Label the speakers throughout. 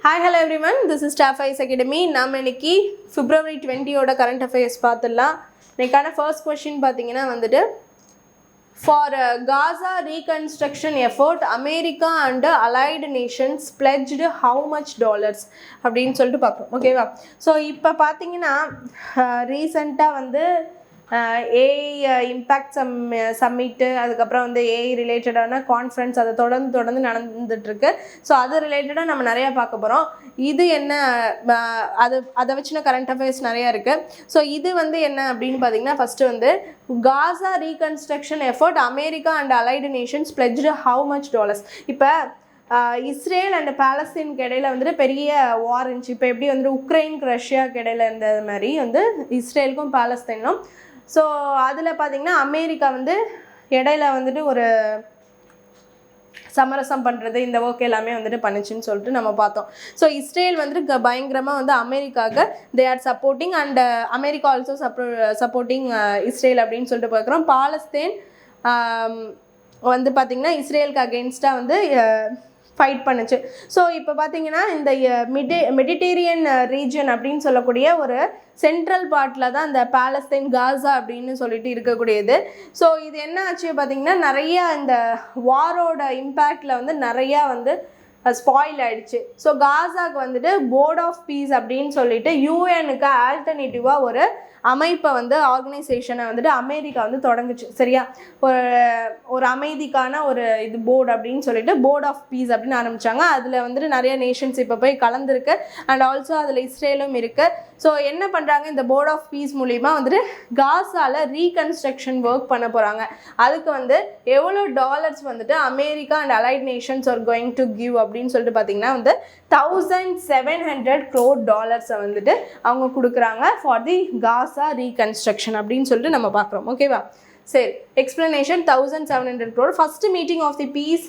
Speaker 1: Hi, hello everyone. This is Staff Ice Academy. நாம் இன்னைக்கு February 20 current affairs பார்த்துடலாம். இன்னைக்கான first question பார்த்தீங்கன்னா வந்துட்டு For Gaza reconstruction effort, America and allied nations pledged how much dollars அப்படின்னு சொல்லிட்டு பார்ப்போம். ஓகேவா? ஸோ இப்போ பார்த்தீங்கன்னா ரீசெண்டாக வந்து ஏஐ இம்பேக்ட் சம்மிட்டு அதுக்கப்புறம் வந்து ஏஐ ரிலேட்டடான கான்ஃபரன்ஸ் அதை தொடர்ந்து நடந்துட்டுருக்கு. ஸோ அது ரிலேட்டடாக நம்ம நிறையா பார்க்க போகிறோம். இது என்ன அதை வச்சுன கரண்ட் அஃபேர்ஸ் நிறையா இருக்குது. ஸோ இது வந்து என்ன அப்படின்னு பார்த்தீங்கன்னா ஃபஸ்ட்டு வந்து Gaza reconstruction effort America and allied nations pledged how much dollars. இப்போ இஸ்ரேல் அண்ட் பாலஸ்தீனுக்கு இடையில வந்துட்டு பெரிய வார் இருந்துச்சு. இப்போ எப்படி வந்துட்டு உக்ரைனுக்கு ரஷ்யாவுக்கு இடையில இருந்த மாதிரி வந்து இஸ்ரேலுக்கும் பாலஸ்தீனும். ஸோ அதில் பார்த்திங்கன்னா அமெரிக்கா வந்து இடையில வந்துட்டு ஒரு சமரசம் பண்ணுறது இந்த ஒர்க் எல்லாமே வந்துட்டு பண்ணுச்சுன்னு சொல்லிட்டு நம்ம பார்த்தோம். ஸோ இஸ்ரேல் வந்துட்டு பயங்கரமாக வந்து அமெரிக்காவுக்கு they are supporting and America also supporting Israel அப்படின்னு சொல்லிட்டு பார்க்குறோம். பாலஸ்தீன் வந்து பார்த்திங்கன்னா இஸ்ரேலுக்கு அகெயின்ஸ்டாக வந்து ஃபைட் பண்ணுச்சு. ஸோ இப்போ பார்த்தீங்கன்னா இந்த மெடிட்டேரியன் ரீஜன் அப்படின்னு சொல்லக்கூடிய ஒரு சென்ட்ரல் பார்ட்டில் தான் இந்த பாலஸ்தீன் காசா அப்படின்னு சொல்லிட்டு இருக்கக்கூடியது. ஸோ இது என்ன ஆச்சு பார்த்தீங்கன்னா நிறையா இந்த வாரோட இம்பேக்டில் வந்து நிறையா வந்து ஸ்பாயில் ஆகிடுச்சு. ஸோ காசாவுக்கு வந்துட்டு போர்ட் ஆஃப் பீஸ் அப்படின்னு சொல்லிட்டு யூஎனுக்கு ஆல்டர்னேட்டிவாக ஒரு அமைப்பை வந்து ஆர்கனைசேஷனை வந்துட்டு அமெரிக்கா வந்து தொடங்குச்சு. சரியா? ஒரு அமைதிக்கான ஒரு இது போர்டு அப்படின்னு சொல்லிட்டு போர்ட் ஆஃப் பீஸ் அப்படின்னு ஆரம்பித்தாங்க. அதில் வந்துட்டு நிறைய நேஷன்ஸ் இப்போ போய் கலந்துருக்கு அண்ட் ஆல்சோ அதில் இஸ்ரேலும் இருக்குது. ஸோ என்ன பண்ணுறாங்க, இந்த போர்ட் ஆஃப் பீஸ் மூலிமா வந்துட்டு காசாவில் ரீகன்ஸ்ட்ரக்ஷன் ஒர்க் பண்ண போகிறாங்க. அதுக்கு வந்து எவ்வளோ டாலர்ஸ் வந்துட்டு America and allied Nations are going to give அப்படின்னு சொல்லிட்டு பார்த்தீங்கன்னா வந்து 1700 crore வந்துட்டு அவங்க கொடுக்குறாங்க ஃபார் தி காசா ரீகன்ஸ்ட்ரக்ஷன் அப்படின்னு சொல்லிட்டு நம்ம பார்க்குறோம். ஓகேவா? சரி, explanation 1700 crore. First meeting of the peace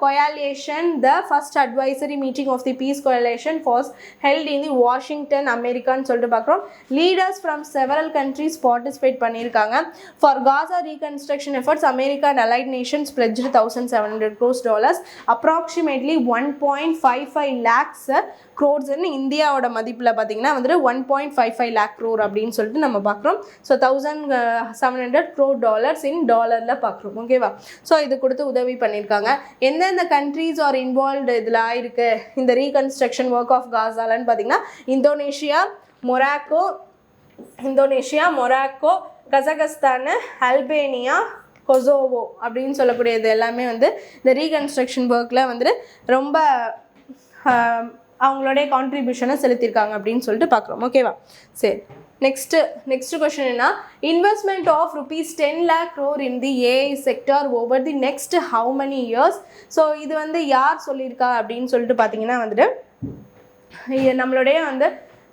Speaker 1: coalition, the first advisory meeting of the peace coalition was held in the Washington, America ன்னு சொல்லிட்டு பார்க்குறோம். Leaders from several countries participate பண்ணியிருக்காங்க. For Gaza reconstruction efforts America and allied nations pledged $1700 crore, approximately 1.55 lakhs crores இந்தியாவோட மதிப்பில் பார்த்தீங்கன்னா வந்துட்டு 1.55 lakh crore அப்படின்னு சொல்லிட்டு நம்ம பார்க்குறோம். ஸோ $1700 crore இன் டாலரில் பார்க்குறோம். ஓகேவா? ஸோ இது கொடுத்து உதவி பண்ணியிருக்காங்க. எந்தெந்த கண்ட்ரீஸ் ஆர் இன்வால்வ்டு இதில் ஆயிருக்கு இந்த ரீகன்ஸ்ட்ரக்ஷன் ஒர்க் ஆஃப் காசாலன்னு பார்த்தீங்கன்னா Indonesia, Morocco, Kazakhstan, Albania, Kosovo அப்படின்னு சொல்லக்கூடியது எல்லாமே வந்து இந்த ரீகன்ஸ்ட்ரக்ஷன் ஒர்க்கில் வந்துட்டு ரொம்ப அவங்களுடைய கான்ட்ரிபியூஷனை செலுத்தியிருக்காங்க அப்படின்னு சொல்லிட்டு பார்க்குறோம். ஓகேவா? சரி, நெக்ஸ்ட் கொஸ்டின் என்ன, investment of ₹10 lakh crore in the AI sector over the next how many years? So இது வந்து யார் சொல்லியிருக்கா அப்படின்னு சொல்லிட்டு பார்த்தீங்கன்னா வந்துட்டு நம்மளுடைய வந்து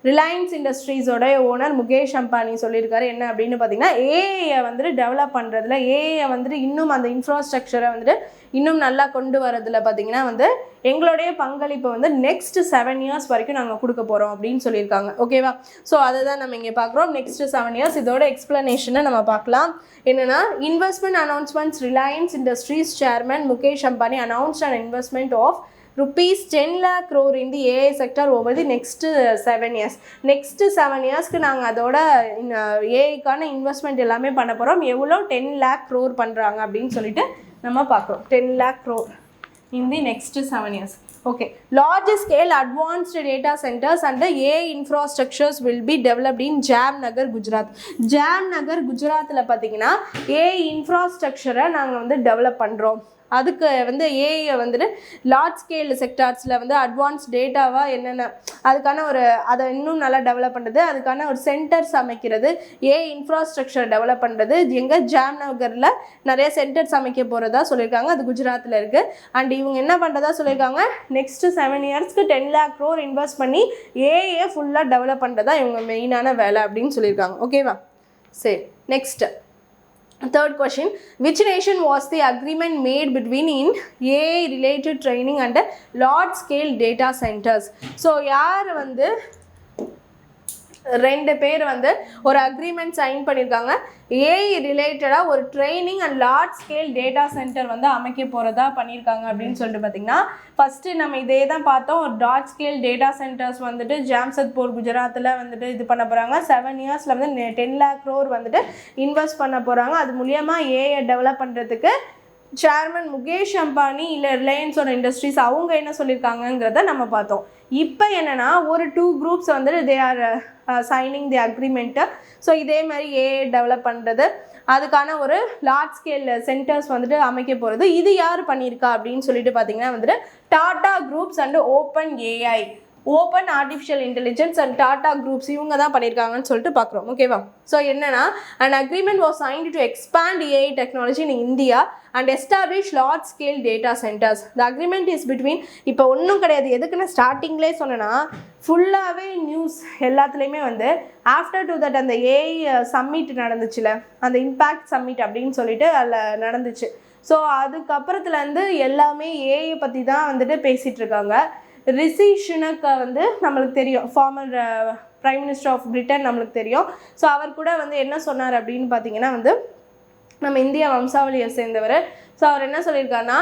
Speaker 1: ரிலையன்ஸ் இண்டஸ்ட்ரீஸோட ஓனர் முகேஷ் அம்பானி சொல்லியிருக்காரு. என்ன அப்படின்னு பார்த்தீங்கன்னா ஏஐயை வந்துட்டு டெவலப் பண்ணுறதுல, ஏஐயை வந்துட்டு இன்னும் அந்த இன்ஃப்ராஸ்ட்ரக்சரை வந்துட்டு இன்னும் நல்லா கொண்டு வரதுல பார்த்தீங்கன்னா வந்து எங்களுடைய பங்களிப்பை வந்து நெக்ஸ்ட் 7 years வரைக்கும் நாங்கள் கொடுக்க போகிறோம் அப்படின்னு சொல்லியிருக்காங்க. ஓகேவா? ஸோ அதை தான் நம்ம இங்கே பார்க்குறோம். நெக்ஸ்ட் 7 years இதோட எக்ஸ்பிளனேஷனை நம்ம பார்க்கலாம். என்னென்னா, investment announcements, Reliance Industries chairman Mukesh Ambani announced an investment of ₹10 lakh crore in the AI sector over the next 7 years. Next 7 yearsக்கு நாங்கள் அதோட ஏஐக்கான இன்வெஸ்ட்மெண்ட் எல்லாமே பண்ண போகிறோம். எவ்வளோ 10 lakh crore பண்ணுறாங்க அப்படின்னு சொல்லிட்டு நம்ம பார்க்குறோம். 10 lakh crore in the next 7 years. Okay. Large scale advanced data centers and AI infrastructures will be developed in Jamnagar, Gujarat. Jamnagar, Gujaratல பார்த்தீங்கன்னா AI இன்ஃப்ராஸ்ட்ரக்சரை நாங்கள் வந்து டெவலப் பண்ணுறோம். அதுக்கு வந்து ஏஐயை வந்துட்டு லார்ஜ் ஸ்கேல் செக்டார்ஸில் வந்து அட்வான்ஸ் டேட்டாவாக என்னென்ன அதுக்கான ஒரு அதை இன்னும் நல்லா டெவலப் பண்ணுறது, அதுக்கான ஒரு சென்டர்ஸ் அமைக்கிறது, ஏஐ இன்ஃப்ராஸ்ட்ரக்சர் டெவலப் பண்ணுறது எங்கே ஜாம்நகரில் நிறைய சென்டர்ஸ் அமைக்க போகிறதா சொல்லியிருக்காங்க. அது குஜராத்தில் இருக்குது. அண்ட் இவங்க என்ன பண்ணுறதா சொல்லியிருக்காங்க, நெக்ஸ்ட்டு 7 yearsக்கு 10 lakh crore இன்வெஸ்ட் பண்ணி ஏஐயை ஃபுல்லாக டெவலப் பண்ணுறதா இவங்க மெயினான வேலை அப்படின்னு சொல்லியிருக்காங்க. ஓகேவா? சரி, next third question, which nation was the agreement made between in AI related training and large scale data centers? So யார் வந்து 2 பேர் வந்து ஒரு அக்ரிமெண்ட் சைன் பண்ணியிருக்காங்க. ஏஐ ரிலேட்டடாக ஒரு training and large scale data centre வந்து அமைக்க போகிறதா பண்ணியிருக்காங்க அப்படின்னு சொல்லிட்டு பார்த்தீங்கன்னா, ஃபஸ்ட்டு நம்ம இதே தான் பார்த்தோம். ஒரு லார்ஜ் ஸ்கேல் டேட்டா சென்டர்ஸ் வந்துட்டு ஜாம்ஷெட்பூர் குஜராத்தில் வந்துட்டு இது பண்ண போகிறாங்க. 7 இயர்ஸில் வந்து 10 lakh crore வந்துட்டு இன்வெஸ்ட் பண்ண போகிறாங்க. அது மூலியமாக ஏஐ டெவலப் பண்ணுறதுக்கு சேர்மன் முகேஷ் அம்பானி இல்லை ரிலையன்ஸோட இண்டஸ்ட்ரீஸ் அவங்க என்ன சொல்லியிருக்காங்கங்கிறத நம்ம பார்த்தோம். இப்போ என்னென்னா ஒரு 2 groups வந்துட்டு they are signing the agreement. So இதே மாதிரி ஏஐ டெவலப் பண்ணுறது, அதுக்கான ஒரு லார்ஜ் ஸ்கேல் சென்டர்ஸ் வந்துட்டு அமைக்க போகிறது. இது யார் பண்ணியிருக்கா அப்படின்னு சொல்லிட்டு பார்த்தீங்கன்னா வந்துட்டு Tata groups and open AI, open artificial intelligence and Tata groups இவங்க தான் பண்ணியிருக்காங்கன்னு சொல்லிட்டு பார்க்குறோம். ஓகேவா? ஸோ என்னன்னா an agreement was signed to expand AI technology in India and establish large scale data centers. The agreement is between, இப்போ ஒன்றும் கிடையாது, எதுக்குன்னு ஸ்டார்டிங்லேயே சொன்னேன்னா ஃபுல்லாகவே நியூஸ் எல்லாத்துலேயுமே வந்து ஆஃப்டர் டு தட் அந்த ஏஐ சம்மிட் நடந்துச்சுல, அந்த இம்பேக்ட் சம்மிட் அப்படின்னு சொல்லிட்டு அதில் நடந்துச்சு. ஸோ அதுக்கப்புறத்துலேருந்து எல்லாமே ஏஐ பற்றி தான் வந்துட்டு பேசிகிட்டு இருக்காங்க. ரிஷி சுனக் வந்து நம்மளுக்கு தெரியும், former prime minister of Britain நம்மளுக்கு தெரியும். ஸோ அவர் கூட வந்து என்ன சொன்னார் அப்படின்னு பார்த்தீங்கன்னா வந்து நம்ம இந்தியா வம்சாவளியை சேர்ந்தவர். ஸோ அவர் என்ன சொல்லியிருக்காருன்னா,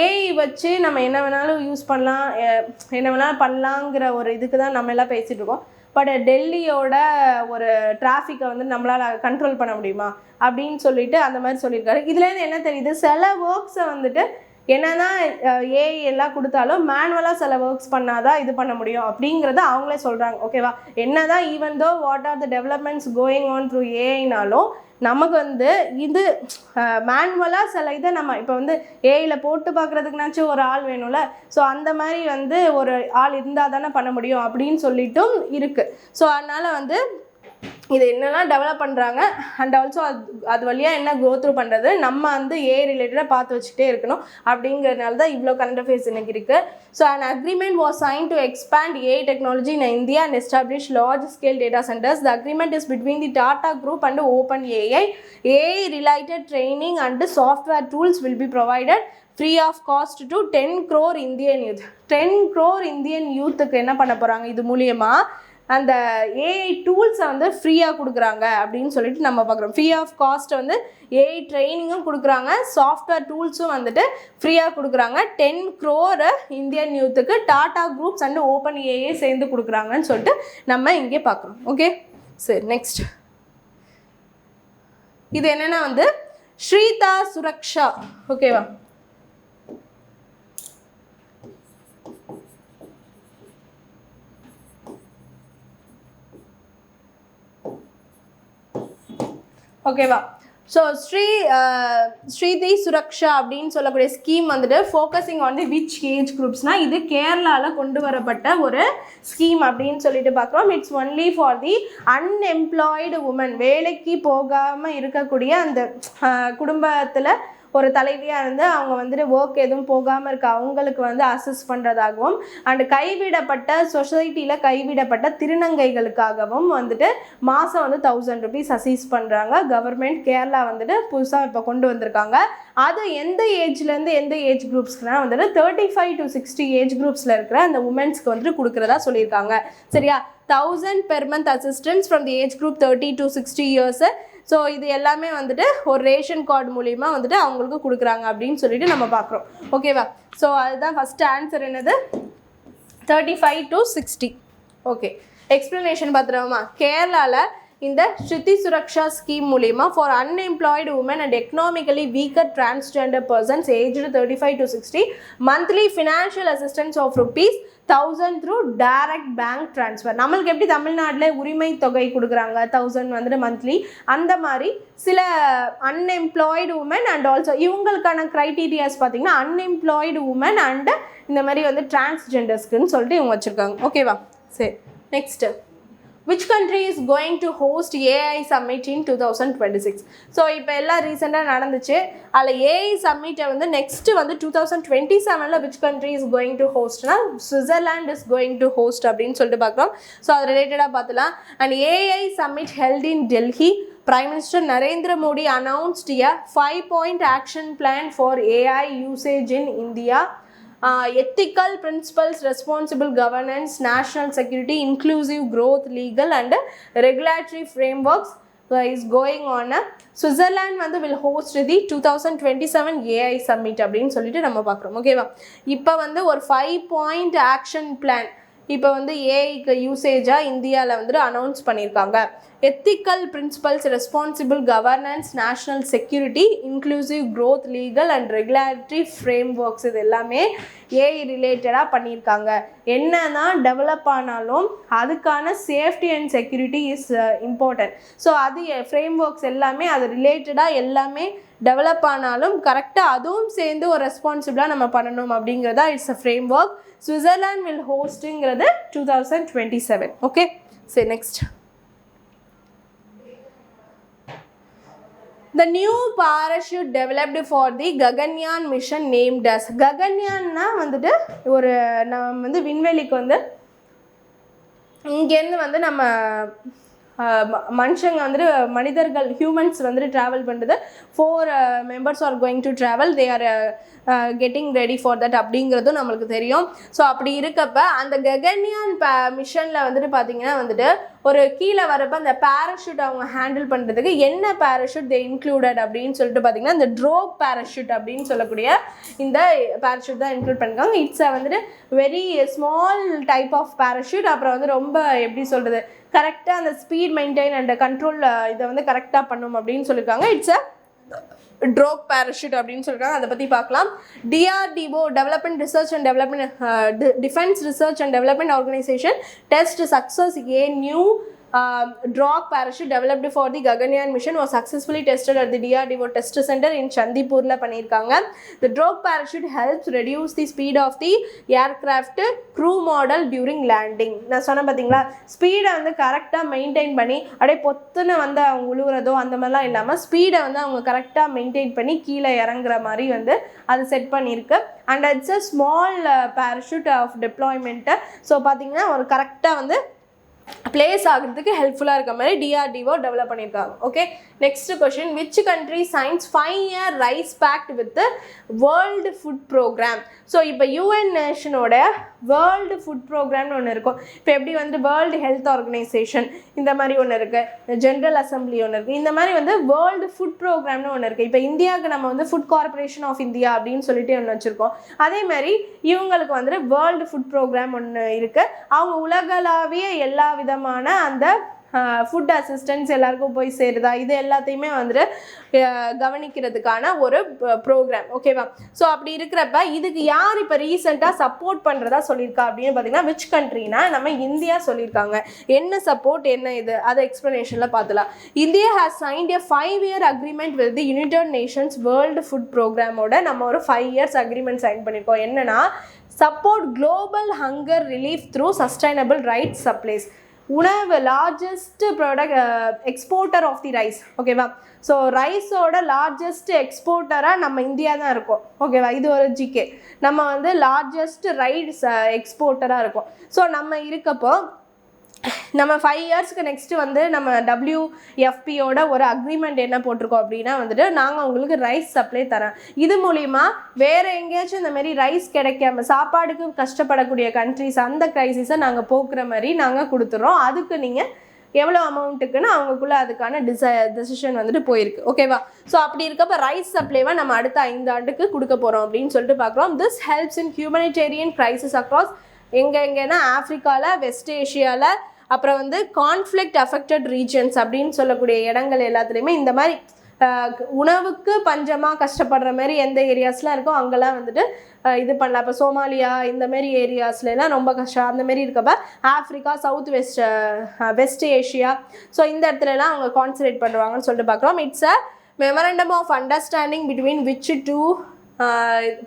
Speaker 1: ஏஐ வச்சு நம்ம என்ன வேணாலும் யூஸ் பண்ணலாம், என்ன வேணாலும் பண்ணலாங்கிற ஒரு இதுக்கு தான் நம்ம எல்லாம் பேசிகிட்டு இருக்கோம். பட் டெல்லியோட ஒரு டிராஃபிக்கை வந்து நம்மளால் கண்ட்ரோல் பண்ண முடியுமா அப்படின்னு சொல்லிட்டு அந்த மாதிரி சொல்லியிருக்காரு. இதுலேருந்து என்ன தெரியுது, சில ஒர்க்ஸை வந்துட்டு என்னதான் ஏஐ எல்லாம் கொடுத்தாலும் மேனுவலாக சில ஒர்க்ஸ் பண்ணாதான் இது பண்ண முடியும் அப்படிங்கிறத அவங்களே சொல்கிறாங்க. ஓகேவா? என்னதான் even though what are the developments going on through ஏஐனாலும் நமக்கு வந்து இது மேனுவலாக சில இதை நம்ம இப்போ வந்து ஏஐயில் போட்டு பார்க்குறதுக்குனாச்சும் ஒரு ஆள் வேணும்ல. ஸோ அந்த மாதிரி வந்து ஒரு ஆள் இருந்தால் தானே பண்ண முடியும் அப்படின்னு சொல்லிட்டும் இருக்குது. ஸோ அதனால் வந்து இது என்னெல்லாம் டெவலப் பண்ணுறாங்க அண்ட் ஆல்சோ அது வழியாக என்ன கோ த்ரூ பண்ணுறது நம்ம வந்து ஏஐ ரிலேட்டடாக பார்த்து வச்சுட்டே இருக்கணும். அப்படிங்கிறதுனால தான் இவ்வளோ கரண்ட் அஃபேர்ஸ் எனக்கு இருக்குது. So an agreement was signed to expand AI technology in India and establish large scale data centers. The agreement is between the Tata Group and OpenAI. AI related training and software tools will be provided free of cost to 10 crore Indian youth. 10 crore Indian youthக்கு என்ன பண்ண போகிறாங்க, இது மூலியமாக அந்த AI டூல்ஸை வந்து ஃப்ரீயாக கொடுக்குறாங்க அப்படின்னு சொல்லிட்டு நம்ம பார்க்குறோம். ஃப்ரீ ஆஃப் காஸ்ட் வந்து ஏஐ ட்ரைனிங்கும் கொடுக்குறாங்க, சாஃப்ட்வேர் டூல்ஸும் வந்துட்டு ஃப்ரீயாக கொடுக்குறாங்க. 10 crore இந்தியன் யூத்துக்கு Tata groups and OpenAI சேர்ந்து கொடுக்குறாங்கன்னு சொல்லிட்டு நம்ம இங்கே பார்க்குறோம். ஓகே, சரி, நெக்ஸ்ட் இது என்னென்னா வந்து ஸ்ரீதா சுரக்ஷா. ஓகேவா? ஓகேவா? ஸோ ஸ்ரீதி சுரக்ஷா அப்படின்னு சொல்லக்கூடிய ஸ்கீம் வந்துட்டு focusing on the which age குரூப்ஸ்னால் இது கேரளாவில் கொண்டு வரப்பட்ட ஒரு ஸ்கீம் அப்படின்னு சொல்லிட்டு பார்க்குறோம். It's only for the unemployed woman, வேலைக்கு போகாமல் இருக்கக்கூடிய அந்த குடும்பத்தில் ஒரு தலைவியாக இருந்து அவங்க வந்துட்டு ஒர்க் எதுவும் போகாமல் இருக்க அவங்களுக்கு வந்து அசிஸ்ட் பண்ணுறதாகவும் அண்ட் கைவிடப்பட்ட சொசைட்டியில் கைவிடப்பட்ட திருநங்கைகளுக்காகவும் வந்துட்டு மாதம் வந்து 1000 rupees அசிஸ்ட் பண்ணுறாங்க கவர்மெண்ட். கேரளா வந்துட்டு புதுசாக இப்போ கொண்டு வந்திருக்காங்க. அது எந்த ஏஜ்லேருந்து எந்த ஏஜ் குரூப்ஸ்க்குனா வந்துட்டு 35 to 60 ஏஜ் குரூப்ஸில் இருக்கிற அந்த உமன்ஸ்க்கு வந்துட்டு கொடுக்குறதா சொல்லியிருக்காங்க. சரியா? 1000 per month assistance from the age group 30 to 60 years. So இது எல்லாமே வந்துட்டு ஒரு ரேஷன் கார்டு மூலிமா வந்துட்டு அவங்களுக்கு கொடுக்குறாங்க அப்படின்னு சொல்லிட்டு நம்ம பார்க்குறோம். ஓகேவா? ஸோ அதுதான் ஃபஸ்ட்டு ஆன்சர். என்னது? 35 to 60. ஓகே, எக்ஸ்ப்ளனேஷன் பார்த்துருவோமா? கேரளாவில் இந்த ஸ்ருதி சுரக்ஷா ஸ்கீம் மூலிமா for unemployed women and economically weaker transgender persons aged 35 to 60 monthly financial assistance of ₹1000 through direct bank transfer. நம்மளுக்கு எப்படி தமிழ்நாட்டில் உரிமை தொகை கொடுக்குறாங்க 1000 வந்துட்டு மந்த்லி, அந்த மாதிரி சில அன்எம்ப்ளாய்டு உமன் அண்ட் ஆல்சோ இவங்களுக்கான க்ரைட்டீரியாஸ் பார்த்தீங்கன்னா அன்எம்ப்ளாய்டு உமன் அண்டு இந்த மாதிரி வந்து டிரான்ஸ்ஜெண்டர்ஸ்க்குன்னு சொல்லிட்டு இவங்க வச்சுருக்காங்க. ஓகேவா? சரி, next which country is going to host AI summit in 2026? So இப்போ எல்லாம் ரீசெண்டாக நடந்துச்சு. அதில் ஏஐ சம்மிட்டை வந்து நெக்ஸ்ட்டு வந்து 2027 which country is going to hostனா Switzerland is going to host அப்படின்னு சொல்லிட்டு பார்க்குறோம். ஸோ அது ரிலேட்டடாக பார்த்துலாம். And AI summit held in Delhi. Prime Minister Narendra Modi announced a 5-point action plan for AI usage in India. ethical principles, responsible governance, national security, inclusive growth, legal and regulatory frameworks is going on. Switzerland வந்து will host the 2027 AI summit அப்படின்னு சொல்லிட்டு நம்ம பார்க்குறோம். ஓகேவா? இப்போ வந்து ஒரு 5-point action plan இப்போ வந்து ஏஐக்கு யூசேஜாக இந்தியாவில் வந்துட்டு அனௌன்ஸ் பண்ணியிருக்காங்க. Ethical principles, responsible governance, national security, inclusive growth, legal and regulatory frame works இது எல்லாமே ஏஐ ரிலேட்டடாக பண்ணியிருக்காங்க. என்னன்னா டெவலப் ஆனாலும் அதுக்கான safety and security is important. So அது ஃப்ரேம் ஒர்க்ஸ் எல்லாமே அது ரிலேட்டடாக எல்லாமே டெவலப் ஆனாலும் கரெக்டாக அதுவும் சேர்ந்து ஒரு ரெஸ்பான்சிபிளாக நம்ம பண்ணணும் அப்படிங்கிறதா it's a frame work. Switzerland will hostingகிறது 2027. Okay, say next. The new parachute developed for the Gaganyaan mission named as Gaganyaan வந்துட்டு ஒரு நம்ம வந்து விண்வெளிக்கு வந்து இங்கேருந்து வந்து நம்ம மனுஷங்க வந்துட்டு மனிதர்கள் ஹியூமன்ஸ் வந்துட்டு ட்ராவல் பண்ணுறது 4 members are going to travel, they are getting ready for that அப்படிங்கிறதும் நம்மளுக்கு தெரியும். ஸோ அப்படி இருக்கப்ப அந்த ககன்யான் மிஷனில் வந்துட்டு பார்த்தீங்கன்னா வந்துட்டு ஒரு கீழே வரப்போ அந்த பேராஷூட் அவங்க ஹேண்டில் பண்ணுறதுக்கு என்ன பேராஷூட் தே இன்க்ளூடட் அப்படின்னு சொல்லிட்டு பார்த்தீங்கன்னா இந்த ட்ரோப் பேராஷூட் அப்படின்னு சொல்லக்கூடிய இந்த பேராஷூட் தான் இன்க்ளூட் பண்ணியிருக்காங்க. இட்ஸ் வந்துட்டு very small type of parachute. அப்புறம் வந்து ரொம்ப எப்படி சொல்கிறது கரெக்டாக அந்த ஸ்பீட் மெயின்டைன் அண்ட் கண்ட்ரோல் இதை வந்து கரெக்டாக பண்ணும் அப்படின்னு சொல்லியிருக்காங்க. இட்ஸ் அ ட்ரோப் பேராஷூட் அப்படின்னு சொல்லியிருக்காங்க. அதை பற்றி பார்க்கலாம். DRDO development research and development defence research and development organisation test success a new drop parachute developed for the Gaganyaan mission was successfully tested at the DRDO test center in Chandipurla பண்ணியிருக்காங்க. The drop parachute helps reduce the speed of the aircraft crew model during landing. நான் சொன்ன பார்த்தீங்களா ஸ்பீடை வந்து கரெக்டாக maintain பண்ணி அப்படியே பொத்துன்னு வந்து அவங்க உழுவுறதோ அந்த மாதிரிலாம் இல்லாமல் ஸ்பீடை வந்து அவங்க கரெக்டாக மெயின்டைன் பண்ணி கீழே இறங்குற மாதிரி வந்து அது செட் பண்ணியிருக்கு. And it's a small parachute of deployment. So பார்த்தீங்கன்னா ஒரு கரெக்டாக வந்து பிளேஸ் ஆகிறதுக்கு ஹெல்ப்ஃபுல்லாக இருக்க மாதிரி DRDO டெவலப் பண்ணியிருக்காங்க. Okay, next question. Which country signs 5-year rice pact with world food programme? So இப்போ யூஎன் நேஷனோட வேர்ல்டு ஃபுட் ப்ரோக்ராம்னு ஒன்று இருக்கும். இப்போ எப்படி வந்து வேர்ல்டு ஹெல்த் ஆர்கனைசேஷன் இந்த மாதிரி ஒன்று இருக்குது, ஜென்ரல் அசம்பிளி ஒன்று இருக்குது, இந்த மாதிரி வந்து வேர்ல்டு ஃபுட் ப்ரோக்ராம்னு ஒன்று இருக்குது. இப்போ இந்தியாவுக்கு நம்ம வந்து ஃபுட் கார்பரேஷன் ஆஃப் இந்தியா அப்படின்னு சொல்லிட்டு ஒன்று வச்சுருக்கோம். அதே மாதிரி இவங்களுக்கு வந்துட்டு வேர்ல்டு ஃபுட் ப்ரோக்ராம் ஒன்று இருக்குது. அவங்க உலகளாவிய எல்லா விதமான அந்த ஃபுட் அசிஸ்டன்ஸ் எல்லாருக்கும் போய் சேருதா இது எல்லாத்தையுமே வந்துட்டு கவனிக்கிறதுக்கான ஒரு ப்ரோக்ராம். ஓகேவா? ஸோ அப்படி இருக்கிறப்ப இதுக்கு யார் இப்போ ரீசெண்டாக சப்போர்ட் பண்ணுறதா சொல்லியிருக்கா அப்படின்னு பார்த்தீங்கன்னா விச் கண்ட்ரினா நம்ம இந்தியா சொல்லியிருக்காங்க. என்ன சப்போர்ட் என்ன இது அதை எக்ஸ்ப்ளனேஷனில் பார்த்துலாம். India has signed a 5-year agreement with the United Nations World Food ப்ரோக்ராமோட நம்ம ஒரு 5 years அக்ரிமெண்ட் சைன் பண்ணியிருக்கோம். என்னன்னா support global hunger relief through sustainable rice supplies. உணவு largest product exporter of the rice. ஓகேவா? ஸோ ரைஸோட லார்ஜஸ்ட் எக்ஸ்போர்ட்டராக நம்ம இந்தியா தான் இருக்கோம். ஓகேவா? இது ஒரு ஜிகே. நம்ம வந்து லார்ஜஸ்ட் ரைஸ் எக்ஸ்போர்ட்டராக இருக்கோம். ஸோ நம்ம இருக்கப்போ நம்ம 5 yearsக்கு நெக்ஸ்ட்டு வந்து நம்ம WFPயோட ஒரு அக்ரிமெண்ட் என்ன போட்டிருக்கோம் அப்படின்னா வந்துட்டு நாங்கள் உங்களுக்கு ரைஸ் சப்ளை தரேன். இது மூலிமா வேறு எங்கேயாச்சும் இந்த மாதிரி ரைஸ் கிடைக்காம சாப்பாடுக்கு கஷ்டப்படக்கூடிய கண்ட்ரிஸ் அந்த க்ரைசிஸை நாங்கள் போக்குற மாதிரி நாங்கள் கொடுத்துட்றோம். அதுக்கு நீங்கள் எவ்வளோ அமௌண்ட்டுக்குன்னு அவங்களுக்குள்ள அதுக்கான டெசிஷன் வந்துட்டு போயிருக்கு. ஓகேவா? ஸோ அப்படி இருக்கப்போ ரைஸ் சப்ளைவை நம்ம அடுத்த 5 ஆண்டுக்கு கொடுக்க போகிறோம் அப்படின்னு சொல்லிட்டு பார்க்குறோம். This helps in humanitarian crisis across எங்கெங்கன்னா ஆஃப்ரிக்காவில், வெஸ்ட் ஏஷியாவில், அப்புறம் வந்து கான்ஃப்ளிக்ட் அஃபெக்டட் ரீஜன்ஸ் அப்படின்னு சொல்லக்கூடிய இடங்கள் எல்லாத்துலேயுமே இந்த மாதிரி உணவுக்கு பஞ்சமாக கஷ்டப்படுற மாதிரி எந்த ஏரியாஸ்லாம் இருக்கோ அங்கெல்லாம் வந்துட்டு இது பண்ணலாம். இப்போ சோமாலியா இந்த மாதிரி ஏரியாஸ்லாம் ரொம்ப கஷ்டம். அந்த மாதிரி இருக்கப்ப Africa, South West Asia, so இந்த இடத்துலலாம் அவங்க கான்சன்ட்ரேட் பண்ணுவாங்கன்னு சொல்லிட்டு பார்க்குறோம். It's a memorandum of understanding between which 2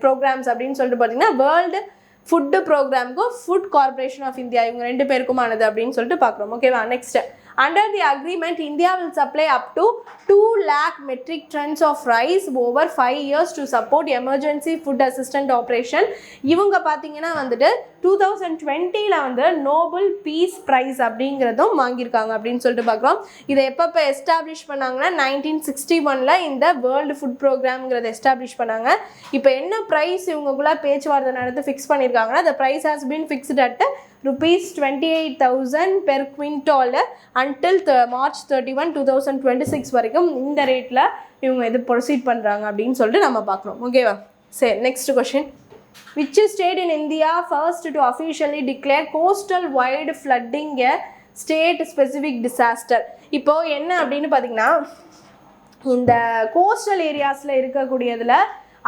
Speaker 1: programmes அப்படின்னு சொல்லிட்டு பார்த்தீங்கன்னா வேர்ல்டு ஃபுட்டு ப்ரோக்ராமுக்கும் ஃபுட் கார்பரேஷன் ஆஃப் இந்தியா இவங்க 2 பேருக்குமானது அப்படின்னு சொல்லிட்டு பார்க்குறோம். ஓகேவா? Next Under the agreement, India will supply up to 2 lakh metric tons of rice over 5 years to support emergency food assistance operation. இவங்க பார்த்தீங்கன்னா வந்துட்டு 2020ல வந்து நோபல் பீஸ் ப்ரைஸ் அப்படிங்கிறதும் வாங்கியிருக்காங்க அப்படின்னு சொல்லிட்டு பார்க்குறோம். இதை எப்போ எஸ்டாப்ளிஷ் பண்ணாங்கன்னா 1961ல் இந்த வேர்ல்டு ஃபுட் ப்ரோக்ராம்ங்கிறத எஸ்டாப்ளிஷ் பண்ணாங்க. இப்போ என்ன ப்ரைஸ் இவங்களுக்குள்ள பேச்சுவார்த்தை நடந்து ஃபிக்ஸ் பண்ணியிருக்காங்கன்னா the price has been fixed at rupees 28,000 per quintal until March 31, 2026 வரைக்கும் இந்த ரேட்டில் இவங்க இது ப்ரொசீட் பண்ணுறாங்க அப்படின்னு சொல்லிட்டு நம்ம பார்க்குறோம். ஓகேவா? சரி, next question. Which state in India first to officially declare coastal wide flooding a state specific disaster? இப்போ என்ன அப்படின்னு பார்த்தீங்கன்னா, இந்த கோஸ்டல் ஏரியாஸில் இருக்கக்கூடியதில்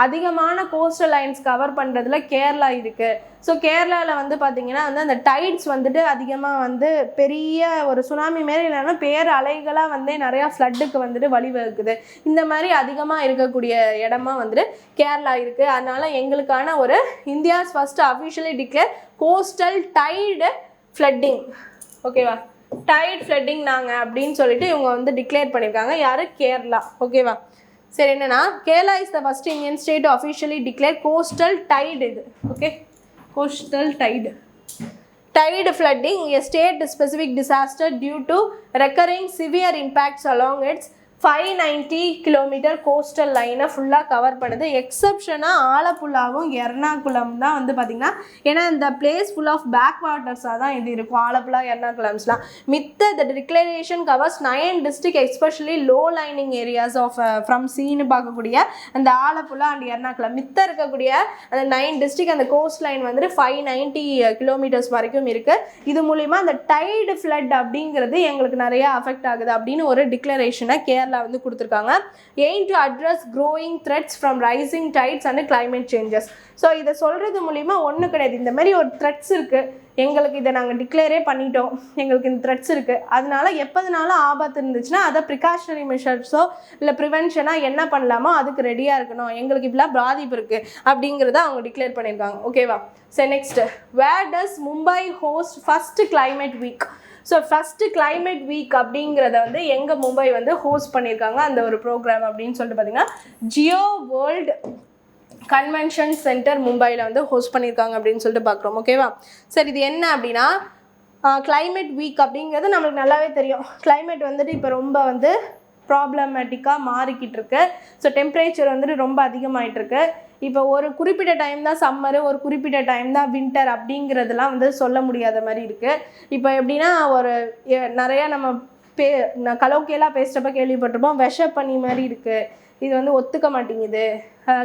Speaker 1: அதிகமான கோஸ்டல் லைன்ஸ் கவர் பண்ணுறதுல கேரளா இருக்குது. ஸோ கேரளாவில் வந்து பார்த்திங்கன்னா வந்து அந்த டைட்ஸ் வந்துட்டு அதிகமாக வந்து பெரிய ஒரு சுனாமி மாரி இல்லைன்னா பேர் அலைகளாக வந்து நிறையா ஃப்ளட்டுக்கு வந்துட்டு வழிவகுக்குது. இந்த மாதிரி அதிகமாக இருக்கக்கூடிய இடமா வந்துட்டு கேரளா இருக்குது. அதனால் எங்களுக்கான ஒரு India's first officially declare coastal tide flooding. ஓகேவா? டைட் ஃப்ளட்டிங் நாங்கள் அப்படின்னு சொல்லிட்டு இவங்க வந்து டிக்ளேர் பண்ணியிருக்காங்க. யார்? கேரளா. ஓகேவா? சரி, என்னன்னா Kerala is the first Indian state to officially declare coastal tide. இது okay, coastal tide flooding a state specific disaster due to recurring severe impacts along its 590 kilometre coastal லைனை ஃபுல்லாக கவர் பண்ணுது. எக்ஸப்ஷனாக ஆலப்புழாவும் எர்ணாகுளம் தான் வந்து பார்த்திங்கன்னா, ஏன்னா இந்த பிளேஸ் ஃபுல் ஆஃப் பேக் வாட்டர்ஸாக தான் இது இருக்கும், ஆலப்புழா எர்ணாகுளம்ஸ்லாம். மித்த the declaration covers 9 district especially low lining areas of from சீனு பார்க்கக்கூடிய அந்த ஆலப்புழா அண்ட் எர்ணாகுளம். மித்த இருக்கக்கூடிய அந்த 9 டிஸ்ட்ரிக்ட் அந்த கோஸ்ட் லைன் வந்துட்டு 590 கிலோமீட்டர்ஸ் வரைக்கும் இருக்குது. இது மூலிமா அந்த டைடு ஃப்ளட் அப்படிங்கிறது எங்களுக்கு நிறையா அஃபெக்ட் ஆகுது அப்படின்னு ஒரு டிக்ளரேஷனை கேரளா வந்து கொடுத்துருக்காங்க. Aim to address growing threats from rising tides and climate changes. So இதை சொல்கிறது மூலிமா ஒன்றும் கிடையாது, இந்த மாதிரி ஒரு த்ரெட்ஸ் இருக்குது, எங்களுக்கு இதை நாங்கள் டிக்ளேரே பண்ணிட்டோம், எங்களுக்கு இந்த த்ரெட்ஸ் இருக்குது, அதனால எப்போதுனாலும் ஆபத்து இருந்துச்சுன்னா அதை ப்ரிகாஷனரி மெஷர்ஸோ இல்லை ப்ரிவென்ஷனாக என்ன பண்ணலாமோ அதுக்கு ரெடியாக இருக்கணும், எங்களுக்கு இப்படிலாம் பாதிப்பு இருக்குது அப்படிங்கிறத அவங்க டிக்ளேர் பண்ணியிருக்காங்க. ஓகேவா? சரி, next. Where does Mumbai host first climate week? So first climate week அப்படிங்கிறத வந்து எங்கள் மும்பை வந்து ஹோஸ்ட் பண்ணியிருக்காங்க அந்த ஒரு ப்ரோக்ராம் அப்படின்னு சொல்லிட்டு பார்த்தீங்கன்னா ஜியோ வேர்ல்டு கன்வென்ஷன் சென்டர் மும்பையில் வந்து ஹோஸ்ட் பண்ணியிருக்காங்க அப்படின்னு சொல்லிட்டு பார்க்குறோம். ஓகேவா? சரி, இது என்ன அப்படின்னா கிளைமேட் வீக் அப்படிங்கிறது நம்மளுக்கு நல்லாவே தெரியும். கிளைமேட் வந்துட்டு இப்போ ரொம்ப வந்து ப்ராப்ளமேட்டிக்காக மாறிக்கிட்டு இருக்கு. ஸோ டெம்பரேச்சர் வந்துட்டு ரொம்ப அதிகமாகிட்டுருக்கு. இப்போ ஒரு குறிப்பிட்ட டைம் தான் சம்மரு, ஒரு குறிப்பிட்ட டைம் தான் வின்டர் அப்படிங்கிறதுலாம் வந்து சொல்ல முடியாத மாதிரி இருக்குது. இப்போ எப்படின்னா ஒரு நிறையா நம்ம கலோக்கியலாக பேசுகிறப்ப கேள்விப்பட்டிருப்போம், விஷப்பனி மாதிரி இருக்குது, இது வந்து ஒத்துக்க மாட்டேங்குது,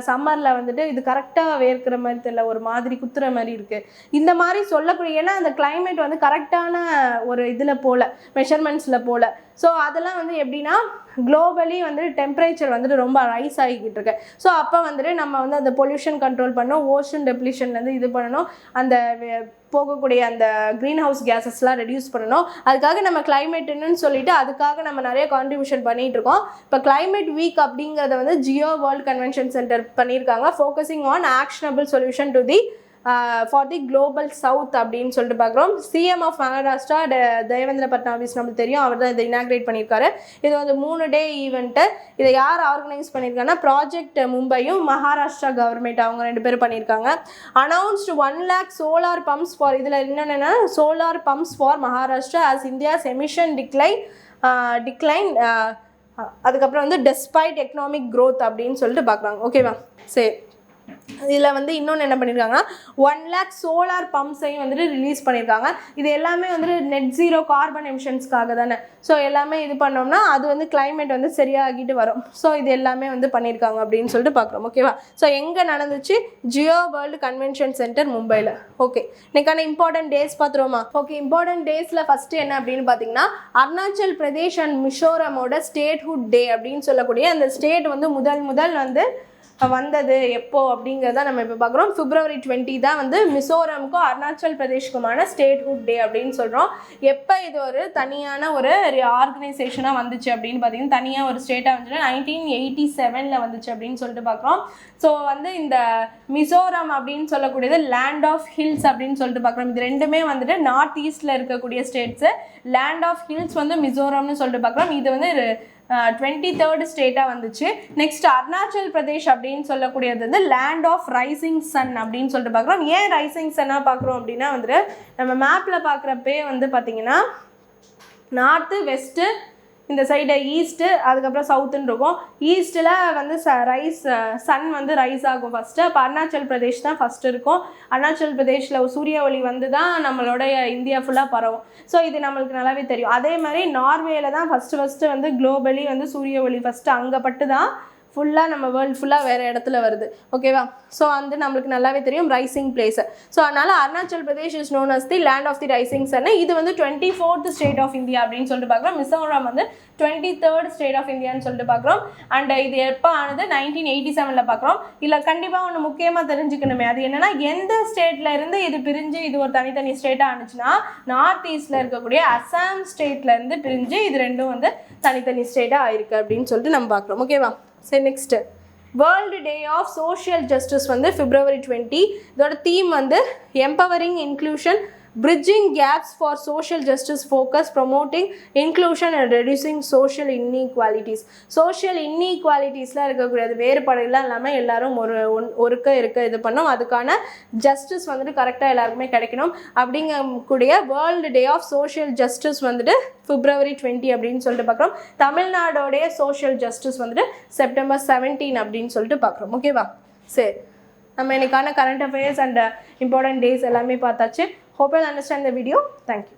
Speaker 1: சம்மரில் வந்துட்டு இது கரெக்டாக வேர்க்கிற மாதிரி தெரியல, ஒரு மாதிரி குத்துற மாதிரி இருக்குது, இந்த மாதிரி சொல்லக்கூடிய. ஏன்னா அந்த கிளைமேட் வந்து கரெக்டான ஒரு இதில் போல் மெஷர்மெண்ட்ஸில் போல். ஸோ அதெல்லாம் வந்து எப்படின்னா குளோபலி வந்து டெம்பரேச்சர் வந்துட்டு ரொம்ப ரைஸ் ஆகிக்கிட்டு இருக்கு. ஸோ அப்போ வந்துட்டு நம்ம வந்து அந்த பொல்யூஷன் கண்ட்ரோல் பண்ணணும், ஓஷன் டெப்ளிஷன்லேருந்து இது பண்ணணும், அந்த போகக்கூடிய அந்த க்ரீன் ஹவுஸ் கேஸஸ்லாம் ரெடியூஸ் பண்ணணும். அதுக்காக நம்ம கிளைமேட்டுன்னு சொல்லிட்டு அதுக்காக நம்ம நிறைய கான்ட்ரிபியூஷன் பண்ணிகிட்டு இருக்கோம். இப்போ கிளைமேட் வீக் அப்படிங்கிறத வந்து ஜியோ வேர்ல்டு கன்வென்ஷன் சென்டர் பண்ணியிருக்காங்க. Focusing on actionable solution to the for the global south அப்படின்னு சொல்லிட்டு பார்க்குறோம். சிஎம் ஆஃப் மகாராஷ்டிரா தேவேந்திர பட்னாவிஸ் நம்மளுக்கு தெரியும், அவர் தான் இதை இனாக்ரேட் பண்ணியிருக்காரு. இது வந்து 3 டே ஈவெண்ட்டு. இதை யார் ஆர்கனைஸ் பண்ணியிருக்காங்கன்னா ப்ராஜெக்ட் மும்பையும் மகாராஷ்டிரா கவர்மெண்ட் அவங்க 2 பேரும் பண்ணியிருக்காங்க. Announced 1 lakh solar pumps for, இதில் என்னென்னா solar pumps for Maharashtra as India's emission decline அதுக்கப்புறம் வந்து டெஸ்பைட் எக்கனாமிக் க்ரோத் அப்படின்னு சொல்லிட்டு பார்க்குறாங்க. ஓகேவா? சரி, இதில் வந்து இன்னொன்று என்ன பண்ணியிருக்காங்கன்னா 1 lakh சோலார் பம்ப்ஸையும் வந்துட்டு ரிலீஸ் பண்ணியிருக்காங்க. இது எல்லாமே வந்துட்டு நெட் ஜீரோ கார்பன் எமிஷன்ஸ்க்காக தானே. ஸோ எல்லாமே இது பண்ணோம்னா அது வந்து கிளைமேட் வந்து சரியாகிட்டு வரும். ஸோ இது எல்லாமே வந்து பண்ணியிருக்காங்க அப்படின்னு சொல்லிட்டு பார்க்குறோம். ஓகேவா? ஸோ எங்கே நடந்துச்சு? ஜியோ வேர்ல்டு கன்வென்ஷன் சென்டர் மும்பையில். ஓகே, இன்னைக்கான இம்பார்ட்டன்ட் டேஸ் பார்த்துருவோமா? ஓகே, இம்பார்ட்டன்ட் டேஸில் ஃபஸ்ட்டு என்ன அப்படின்னு பார்த்தீங்கன்னா அருணாச்சல் பிரதேஷ் அண்ட் மிசோரமோட ஸ்டேட்ஹுட் டே அப்படின்னு சொல்லக்கூடிய அந்த ஸ்டேட் வந்து முதல் வந்து வந்தது எப்போ அப்படிங்கிறத நம்ம இப்போ பார்க்குறோம். February 20 தான் வந்து மிசோரமுக்கும் அருணாச்சல் பிரதேஷ்க்குமான ஸ்டேட்ஹுட் டே அப்படின்னு சொல்கிறோம். எப்போ இது ஒரு தனியான ஒரு ஆர்கனைசேஷனாக வந்துச்சு அப்படின்னு பார்த்தீங்கன்னா தனியாக ஒரு ஸ்டேட்டாக வந்துச்சு 1987 வந்துச்சு அப்படின்னு சொல்லிட்டு பார்க்குறோம். ஸோ வந்து இந்த மிசோரம் அப்படின்னு சொல்லக்கூடியது லேண்ட் ஆஃப் ஹில்ஸ் அப்படின்னு சொல்லிட்டு பார்க்குறோம். இது ரெண்டுமே வந்துட்டு நார்த் ஈஸ்டில் இருக்கக்கூடிய ஸ்டேட்ஸு. லேண்ட் ஆஃப் ஹில்ஸ் வந்து மிசோரம்னு சொல்லிட்டு பார்க்குறோம். இது வந்து 23rd ஸ்டேட்டாக வந்துச்சு. நெக்ஸ்ட் அருணாச்சல் பிரதேஷ் அப்படின்னு சொல்லக்கூடியது வந்து லேண்ட் ஆஃப் ரைசிங் சன் அப்படின்னு சொல்லிட்டு பார்க்குறோம். ஏன் ரைசிங் சன்னாக பார்க்குறோம் அப்படின்னா வந்துட்டு நம்ம மேப்பில் பார்க்குறப்பே வந்து பார்த்திங்கன்னா நார்த்து வெஸ்ட்டு இந்த சைடு ஈஸ்ட்டு அதுக்கப்புறம் சவுத்துன்னு இருக்கும். ஈஸ்ட்டில் வந்து சன் வந்து ரைஸ் ஆகும் ஃபஸ்ட்டு. அப்போ அருணாச்சல் பிரதேஷ் தான் ஃபஸ்ட்டு இருக்கும். அருணாச்சல் பிரதேஷில் சூரிய ஒளி வந்து தான் நம்மளோடைய இந்தியா ஃபுல்லாக பரவும். ஸோ இது நம்மளுக்கு நல்லாவே தெரியும். அதே மாதிரி நார்வேல தான் ஃபஸ்ட்டு வந்து குளோபலி வந்து சூரிய ஒளி ஃபஸ்ட்டு அங்கே பட்டு தான் ஃபுல்லாக நம்ம வேர்ல்டு ஃபுல்லாக வேறு இடத்துல வருது. ஓகேவா? ஸோ வந்து நம்மளுக்கு நல்லாவே தெரியும் ரைசிங் பிளேஸு. ஸோ அதனால் Arunachal Pradesh is known as the land of the rising sun. இது வந்து 24th ஸ்டேட் ஆஃப் இந்தியா அப்படின்னு சொல்லிட்டு பார்க்குறோம். மிசோரம் வந்து 23rd ஸ்டேட் ஆஃப் இந்தியான்னு சொல்லிட்டு பார்க்குறோம். அண்ட் இது எப்போ ஆனது 1987 பார்க்குறோம். இல்லை கண்டிப்பாக ஒன்று முக்கியமாக தெரிஞ்சுக்கணுமே, அது என்னென்னா எந்த ஸ்டேட்டில் இருந்து இது பிரிஞ்சு இது ஒரு தனித்தனி ஸ்டேட்டாக ஆனிச்சுன்னா நார்த் ஈஸ்டில் இருக்கக்கூடிய அசாம் ஸ்டேட்லேருந்து பிரிஞ்சு இது ரெண்டும் வந்து தனித்தனி ஸ்டேட்டாக ஆயிருக்கு அப்படின்னு சொல்லிட்டு நம்ம பார்க்குறோம். ஓகேவா? சரி, next world day of social justice வந்து February 20. இதோட தீம் வந்து empowering inclusion, bridging gaps for social justice focus, promoting inclusion and reducing social inequalities. social inequalitiesல இருக்கக்கூடிய வேறுபாடுகள்லாம் இல்லாமல் எல்லாரும் இருக்க இது பண்ணோம். அதுக்கான ஜஸ்டிஸ் வந்துட்டு கரெக்டாக எல்லாருக்குமே கிடைக்கணும் அப்படிங்கக்கூடிய world day of social justice வந்துட்டு February 20 அப்படின்னு சொல்லிட்டு பார்க்குறோம். தமிழ்நாடோடைய சோஷியல் ஜஸ்டிஸ் வந்துட்டு September 17 அப்படின்னு சொல்லிட்டு பார்க்குறோம். ஓகேவா? சரி, நம்ம இன்னைக்கான current affairs and important days எல்லாமே பார்த்தாச்சு. Hope you understand the video. Thank you.